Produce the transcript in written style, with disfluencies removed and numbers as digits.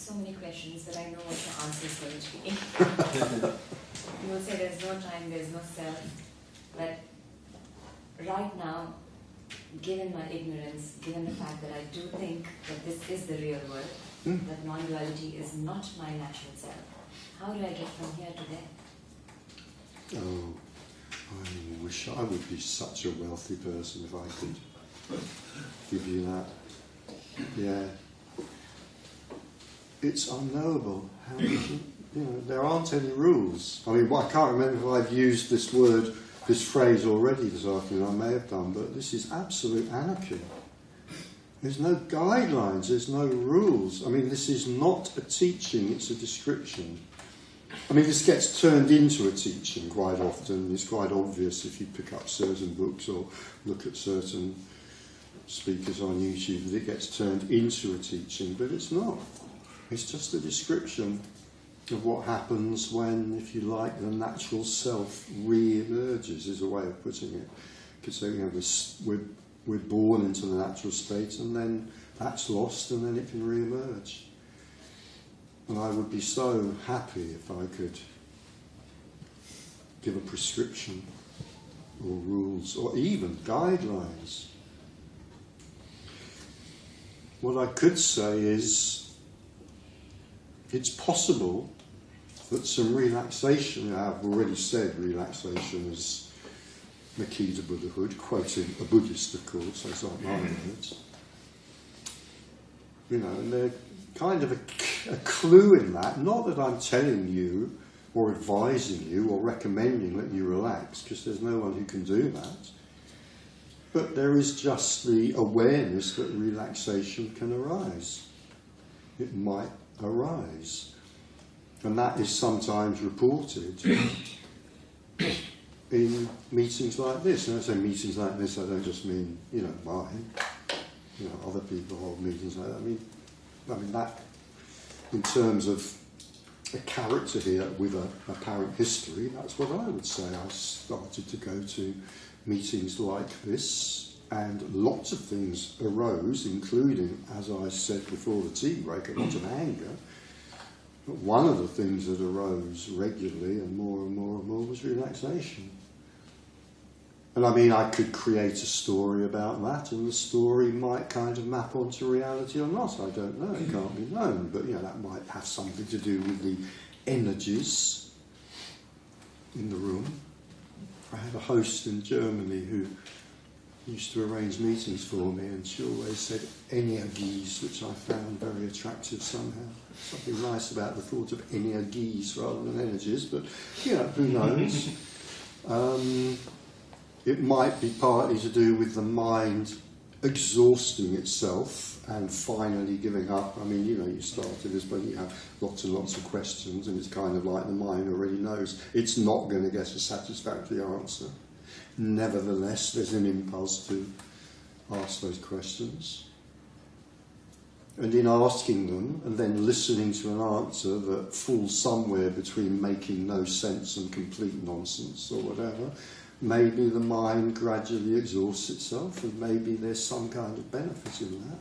so many questions that I know what the answer is going to be. You will say there's no time, there's no self, but right now, given my ignorance, given the fact that I do think that this is the real world, that non-duality is not my natural self, how do I get from here to there? Oh, I wish I would be such a wealthy person if I could give you that. Yeah. It's unknowable. How did you know, there aren't any rules. I mean, I can't remember if I've used this word, this phrase already this afternoon. I may have done, but this is absolute anarchy. There's no guidelines, there's no rules. I mean, this is not a teaching, it's a description. I mean, this gets turned into a teaching quite often. It's quite obvious if you pick up certain books or look at certain speakers on YouTube that it gets turned into a teaching, but it's not. It's just a description of what happens when, if you like, the natural self re-emerges, is a way of putting it. Because we're born into the natural state and then that's lost and then it can re-emerge. And I would be so happy if I could give a prescription or rules or even guidelines. What I could say is it's possible that some relaxation, I've already said relaxation is the key to Buddhahood, quoting a Buddhist of course, those aren't my words. You know, and they're kind of a clue in that, not that I'm telling you or advising you or recommending that you relax, because there's no one who can do that. But there is just the awareness that relaxation can arise. It might arise. And that is sometimes reported in meetings like this. And when I say meetings like this, I don't just mean, mine. Other people hold meetings like that. I mean that, in terms of a character here with an apparent history, that's what I would say. I started to go to meetings like this, and lots of things arose, including, as I said before the tea break, a lot of anger. But one of the things that arose regularly and more and more and more was relaxation. And I mean, I could create a story about that, and the story might kind of map onto reality or not. I don't know, it can't be known. But, that might have something to do with the energies in the room. I had a host in Germany who used to arrange meetings for me, and she always said energies, which I found very attractive somehow. Something nice about the thought of energies rather than energies, but, who knows? It might be partly to do with the mind exhausting itself and finally giving up. I mean, you started this, but you have lots and lots of questions, and it's kind of like the mind already knows it's not going to get a satisfactory answer. Nevertheless, there's an impulse to ask those questions. And in asking them, and then listening to an answer that falls somewhere between making no sense and complete nonsense or whatever, maybe the mind gradually exhausts itself, and maybe there's some kind of benefit in that.